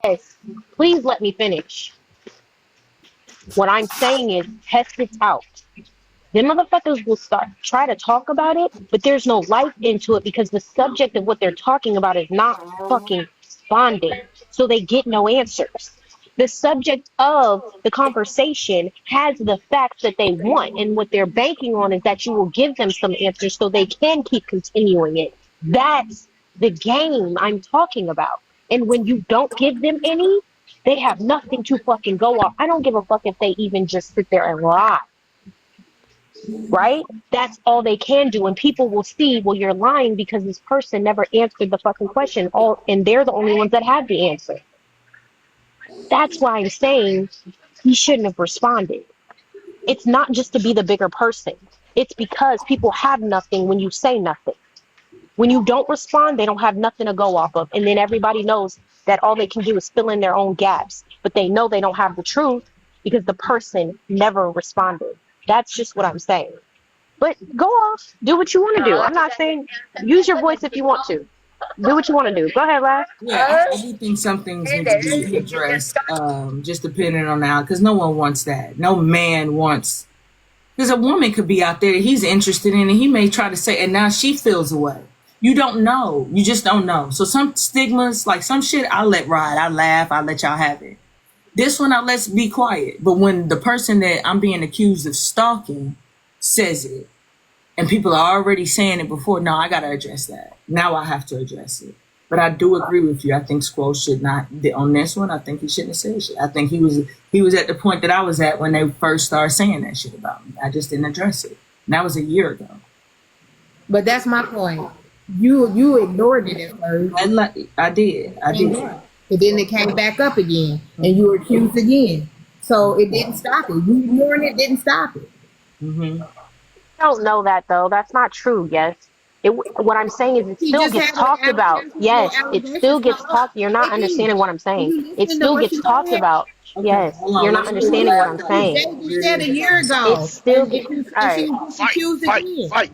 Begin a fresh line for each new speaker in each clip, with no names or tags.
Yes, please let me finish. What I'm saying is test it out. Then motherfuckers will start try to talk about it, but there's no life into it because the subject of what they're talking about is not fucking bonding. So they get no answers. The subject of the conversation has the facts that they want, and what they're banking on is that you will give them some answers so they can keep continuing it. That's the game I'm talking about. And when you don't give them any, they have nothing to fucking go off. I don't give a fuck if they even just sit there and lie, right? That's all they can do. And people will see, well, you're lying because this person never answered the fucking question. All and they're the only ones that have the answer. That's why I'm saying he shouldn't have responded. It's not just to be the bigger person. It's because people have nothing when you say nothing. When you don't respond, they don't have nothing to go off of. And then everybody knows that all they can do is fill in their own gaps. But they know they don't have the truth because the person never responded. That's just what I'm saying. But go off, do what you want to do. I'm not saying use your voice if you want to. Do what you want to do. Go ahead, Laugh.
Yeah, I do think some things need to be addressed, just depending on now, because no one wants that. No man wants, because a woman could be out there that he's interested in, and he may try to say, and now she feels away. You don't know. You just don't know. So some stigmas, like some shit, I let ride. I laugh. I let y'all have it. This one, I let's be quiet. But when the person that I'm being accused of stalking says it, and people are already saying it before, no, I got to address that. Now I have to address it. But I do agree with you. I think Squall should not, on this one, I think he shouldn't have said shit. I think he was at the point that I was at when they first started saying that shit about me. I just didn't address it. And that was a year ago.
But that's my point. You ignored it at first.
I did.
And then it came back up again, and you were accused again. So it didn't stop it. You ignoring it didn't stop it.
Mm-hmm.
I don't know that though. That's not true. Yes. What I'm saying is it
He
still
just
gets
had no
talked about.
no
Yes, it still
allegations
gets
come up.
talked. You're not
Again,
understanding what I'm
when
saying.
you
It
listen to
still
what
gets
she
talked
said,
about.
Okay,
Yes,
hold on.
you're not
Let's move
understanding what I'm
on.
she
saying.
said you said a year
It
ago,
still get all
and she
right.
was just
Fight,
accused
fight,
again.
fight.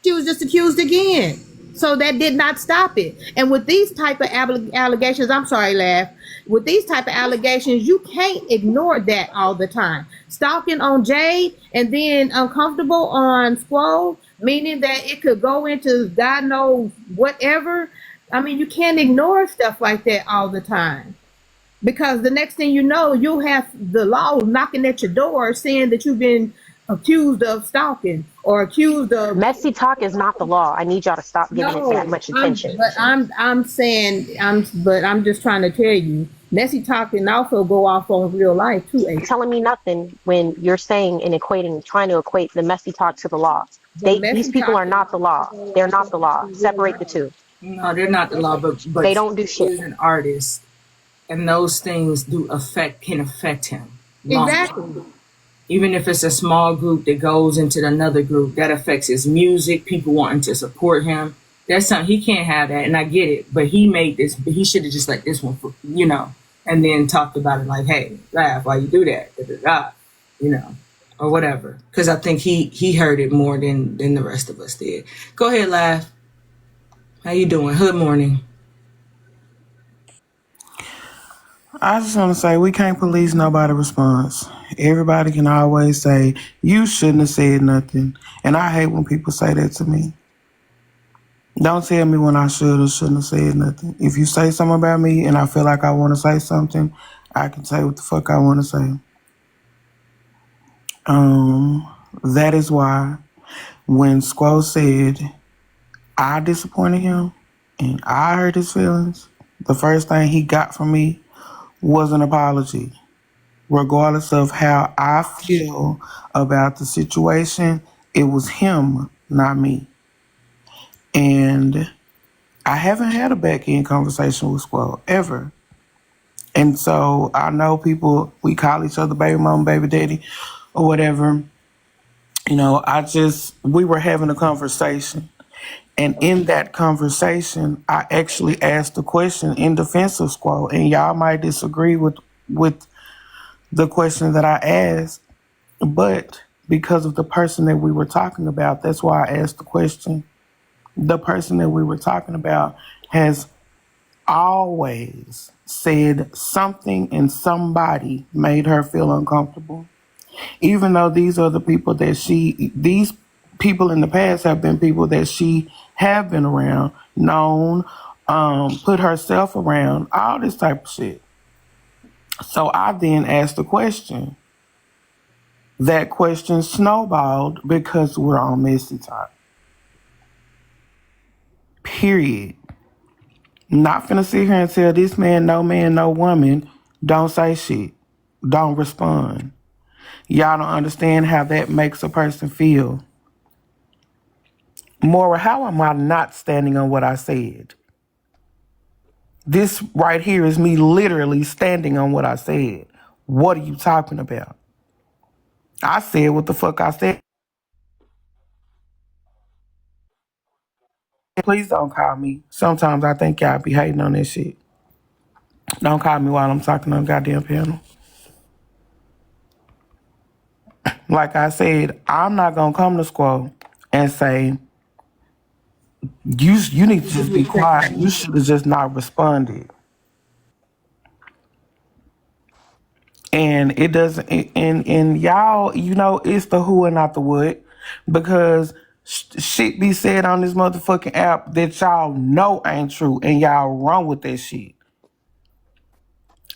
She was just accused again. So that did not stop it. And with these type of allegations, I'm sorry, Laugh. With these type of allegations, you can't ignore that all the time. Stalking on Jade and then uncomfortable on Squall, meaning that it could go into God knows whatever. I mean, you can't ignore stuff like that all the time. Because the next thing you know, you'll have the law knocking at your door saying that you've been accused of stalking or accused of.
Messy talk is not the law. I need y'all to stop giving it that
No,
much attention.
I'm saying I'm just trying to tell you, messy talk can also go off on real life too, A.
Telling me nothing when you're saying and equating, trying to equate the messy talk to the law.
But
These
messy
people
talk
are not the law. They're not the law. Separate the two.
No, they're not the law, but
They don't do
he
shit.
is an artist, and those things can affect him long
exactly.
term. Even if it's a small group that goes into another group, that affects his music, people wanting to support him. That's something he can't have that, and I get it. But he made this. He should have just let this one, and then talked about it like, "Hey, laugh, why you do that?" Da, da, da, or whatever. Because I think he heard it more than the rest of us did. Go ahead, laugh. How you doing? Good morning.
I just want to say we can't police nobody's response. Everybody can always say, you shouldn't have said nothing. And I hate when people say that to me. Don't tell me when I should or shouldn't have said nothing. If you say something about me and I feel like I want to say something, I can say what the fuck I want to say. That is why when Squall said I disappointed him and I hurt his feelings, the first thing he got from me was an apology. Regardless of how I feel about the situation, it was him, not me. And I haven't had a back end conversation with Squall ever. And so I know people, we call each other baby mama, baby daddy, or whatever. We were having a conversation. And in that conversation, I actually asked a question in defense of Squall. And y'all might disagree with the question that I asked, but because of the person that we were talking about, that's why I asked the question. The person that we were talking about has always said something and somebody made her feel uncomfortable. Even though these are the people that these people in the past have been people that she have been around, known, put herself around, all this type of shit. So I then asked the question. That question snowballed because we're on messy time. Period. Not finna sit here and tell this man, no woman, don't say shit. Don't respond. Y'all don't understand how that makes a person feel. Maura, how am I not standing on what I said? This right here is me literally standing on what I said. What are you talking about? I said what the fuck I said. Please don't call me. Sometimes I think y'all be hating on this shit. Don't call me while I'm talking on the goddamn panel. Like I said, I'm not gonna come to Squall and say, you need to just be quiet. You should have just not responded. And it doesn't and y'all, it's the who and not the what. Because shit be said on this motherfucking app that y'all know ain't true and y'all run with that shit.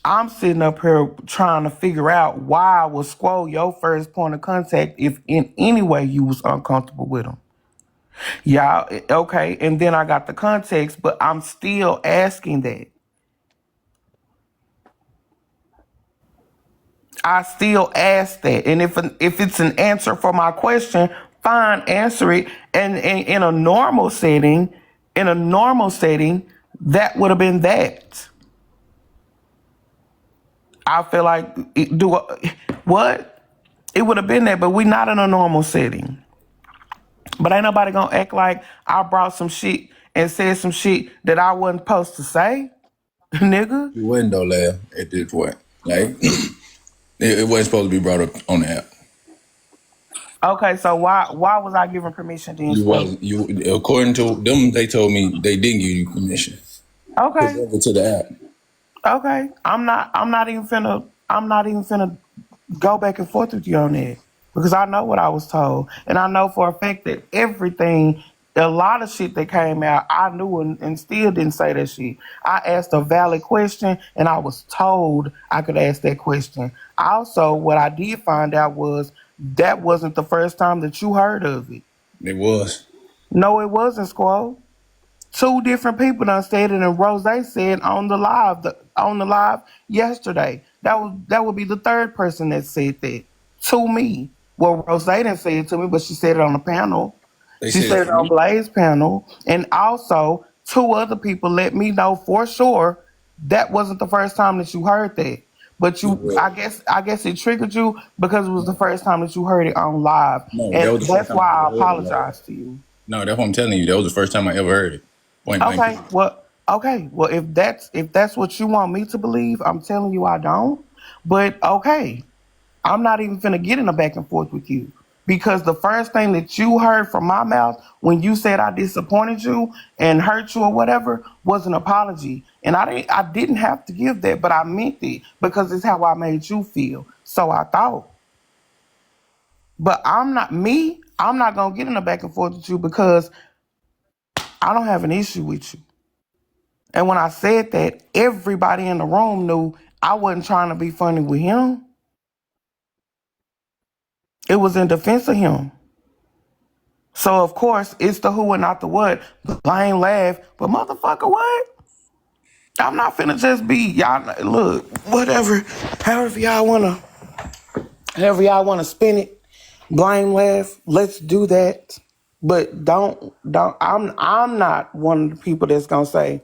I'm sitting up here trying to figure out why was Squall your first point of contact if in any way you was uncomfortable with him. Y'all, okay, and then I got the context, but I'm still asking that. I still ask that. And if it's an answer for my question, fine, answer it. And in a normal setting, that would have been that. I feel like what? It would have been that, but we're not in a normal setting. But ain't nobody gonna act like I brought some shit and said some shit that I wasn't supposed to say, nigga.
You wasn't though, lad, at this point. Like it wasn't supposed to be brought up on the app.
Okay, so why was I given permission then?
You wasn't according to them, they told me they didn't give you permission.
Okay.
To the app.
Okay. I'm not even finna go back and forth with you on that. Because I know what I was told. And I know for a fact that a lot of shit that came out, I knew and still didn't say that shit. I asked a valid question and I was told I could ask that question. Also, what I did find out was that wasn't the first time that you heard of it.
It was.
No, it wasn't, Squall. 2 different people done said it, and Rose said on the live yesterday. That would be the 3rd person that said that to me. Well, Rose didn't say it to me, but she said it on the panel. She said it on Blaze panel, and also 2 other people let me know for sure that wasn't the first time that you heard that. But I guess it triggered you because it was the first time that you heard it on live,
No,
and that's why I apologize to you.
No, that's what I'm telling you. That was the first time I ever heard it.
Okay, well, if that's what you want me to believe, I'm telling you I don't. But okay, I'm not even finna get in a back and forth with you because the first thing that you heard from my mouth when you said I disappointed you and hurt you or whatever was an apology, and I didn't have to give that, but I meant it because it's how I made you feel. So I thought, but I'm not gonna get in a back and forth with you because I don't have an issue with you. And when I said that, everybody in the room knew I wasn't trying to be funny with him. It was in defense of him. So, of course, it's the who and not the what. Blame, laugh, but motherfucker, what? I'm not finna just be, y'all, look, whatever, however y'all wanna spin it, blame, laugh, let's do that. But don't, I'm not one of the people that's gonna say,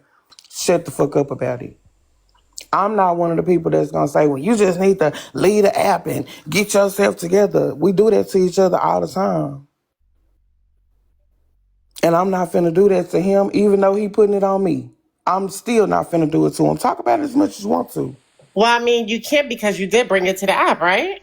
shut the fuck up about it. I'm not one of the people that's going to say, well, you just need to leave the app and get yourself together. We do that to each other all the time. And I'm not finna do that to him, even though he putting it on me. I'm still not finna do it to him. Talk about it as much as you want to.
Well, I mean, you can't because you did bring it to the app, right?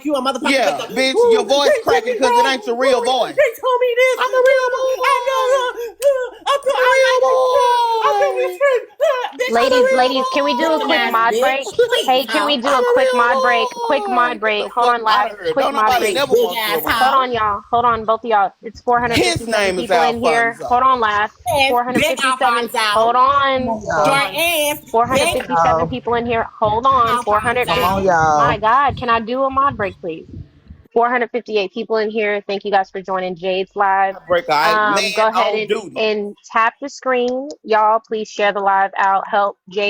like you a motherfucker.
Yeah, bitch, your voice cracking because it ain't your real voice.
They told me this.
I'm the real boy.
Ladies, can we do a quick mod break? Hey, can we do a quick mod break? Quick mod break. Hold on, last quick mod break. Hold on, y'all. Hold on, both of y'all. It's 457 people in here. Hold on, last. 457. Hold on. Hold on. 457 people in here. Hold on. 450.
Come on, y'all.
My God, can I do a mod break, please? 458 people in here. Thank you guys for joining Jade's live.
Breaker, I ain't man
Go ahead
on duty.
and tap the screen. Y'all, please share the live out. Help Jade.